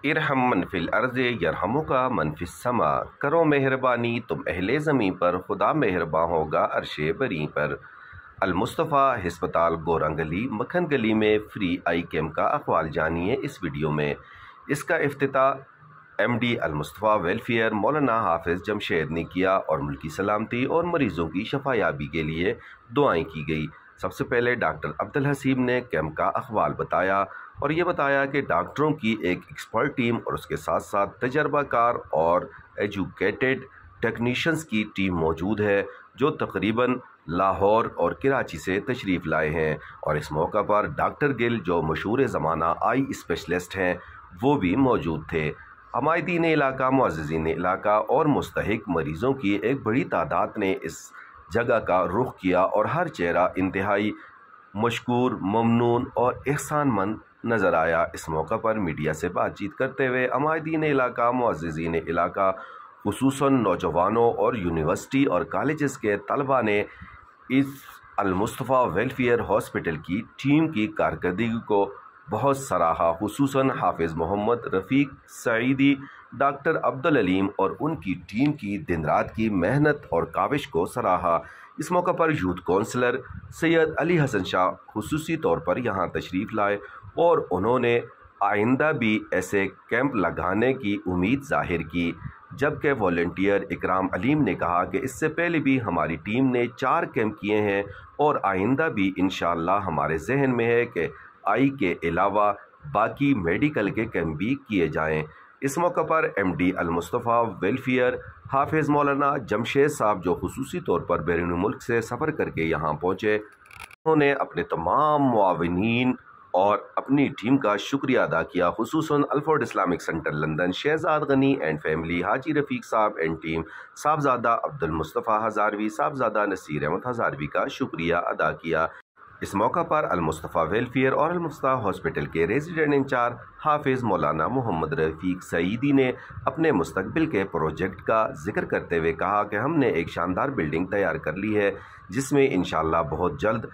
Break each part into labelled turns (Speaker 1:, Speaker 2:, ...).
Speaker 1: ارحم من فی الارض یرحمک من فی السما، کرو مہربانی تم اہل زمین پر، خدا مہرباں ہوگا عرش بری پر۔ المصطفیٰ ہسپتال گورنگ گلی مکھن گلی میں فری آئی کیمپ کا احوال جانیے اس ویڈیو میں۔ اس کا افتتاح ایم ڈی المصطفیٰ ویلفیئر مولانا حافظ جمشید نے کیا اور ملکی سلامتی اور مریضوں کی شفا یابی کے لیے دعائیں کی گئی۔ سب سے پہلے ڈاکٹر عبدالحسیب نے کیمپ کا احوال بتایا اور یہ بتایا کہ ڈاکٹروں کی ایک ایکسپرٹ ٹیم اور اس کے ساتھ ساتھ تجربہ کار اور ایجوکیٹڈ ٹیکنیشینز کی ٹیم موجود ہے جو تقریباً لاہور اور کراچی سے تشریف لائے ہیں، اور اس موقع پر ڈاکٹر گل جو مشہور زمانہ آئی اسپیشلسٹ ہیں وہ بھی موجود تھے۔ عمائدین علاقہ، معززین علاقہ اور مستحق مریضوں کی ایک بڑی تعداد نے اس جگہ کا رخ کیا اور ہر چہرہ انتہائی مشکور، ممنون اور احسان مند نظر آیا۔ اس موقع پر میڈیا سے بات چیت کرتے ہوئے عمائدین علاقہ، معززین علاقہ، خصوصاً نوجوانوں اور یونیورسٹی اور کالجز کے طلباء نے اس المصطفیٰ ویلفیئر ہاسپٹل کی ٹیم کی کارکردگی کو بہت سراہا، خصوصاً حافظ محمد رفیق سعیدی، ڈاکٹر عبدالعلیم اور ان کی ٹیم کی دن رات کی محنت اور کاوش کو سراہا۔ اس موقع پر یوتھ کونسلر سید علی حسن شاہ خصوصی طور پر یہاں تشریف لائے اور انہوں نے آئندہ بھی ایسے کیمپ لگانے کی امید ظاہر کی، جبکہ والنٹیئر اکرام علیم نے کہا کہ اس سے پہلے بھی ہماری ٹیم نے 4 کیمپ کیے ہیں اور آئندہ بھی انشاءاللہ ہمارے ذہن میں ہے کہ آئی کے علاوہ باقی میڈیکل کے کیمپ بھی کیے جائیں۔ اس موقع پر ایم ڈی المصطفیٰ ویلفیئر حافظ مولانا جمشید صاحب جو خصوصی طور پر بیرون ملک سے سفر کر کے یہاں پہنچے، انہوں نے اپنے تمام معاونین اور اپنی ٹیم کا شکریہ ادا کیا، خصوصاً Ilford Islamic centre London, Shahzad Ghani and family, Haji Rafiq صاحب اینڈ ٹیم، صاحبزادہ عبد المصطفیٰ ہزاروی، صاحبزادہ نصیر احمد ہزاروی کا شکریہ ادا کیا۔ اس موقع پر المصطفیٰ ویلفیئر اور المصطفیٰ ہاسپٹل کے ریزیڈنٹ انچارج حافظ مولانا محمد رفیق سعیدی نے اپنے مستقبل کے پروجیکٹ کا ذکر کرتے ہوئے کہا کہ ہم نے ایک شاندار بلڈنگ تیار کر لی ہے جس میں انشاءاللہ بہت جلد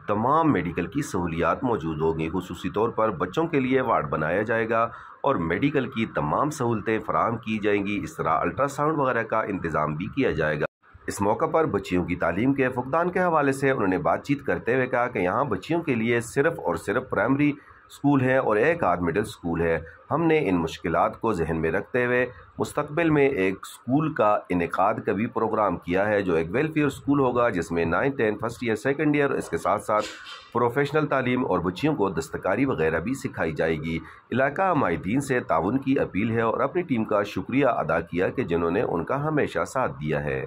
Speaker 1: تمام میڈیکل کی سہولیات موجود ہوں گی، خصوصی طور پر بچوں کے لیے وارڈ بنایا جائے گا اور میڈیکل کی تمام سہولتیں فراہم کی جائیں گی، اس طرح الٹرا ساؤنڈ وغیرہ کا انتظام بھی کیا جائے گا۔ اس موقع پر بچیوں کی تعلیم کے فقدان کے حوالے سے انہوں نے بات چیت کرتے ہوئے کہا کہ یہاں بچیوں کے لیے صرف اور صرف پرائمری اسکول ہے اور ایک آدھ مڈل اسکول ہے۔ ہم نے ان مشکلات کو ذہن میں رکھتے ہوئے مستقبل میں ایک اسکول کا انعقاد کا بھی پروگرام کیا ہے جو ایک ویلفیئر اسکول ہوگا جس میں 9, 10 فرسٹ ایئر، سیکنڈ ایئر، اس کے ساتھ ساتھ پروفیشنل تعلیم اور بچیوں کو دستکاری وغیرہ بھی سکھائی جائے گی۔ علاقہ عمائدین سے تعاون کی اپیل ہے اور اپنی ٹیم کا شکریہ ادا کیا کہ جنہوں نے ان کا ہمیشہ ساتھ دیا ہے۔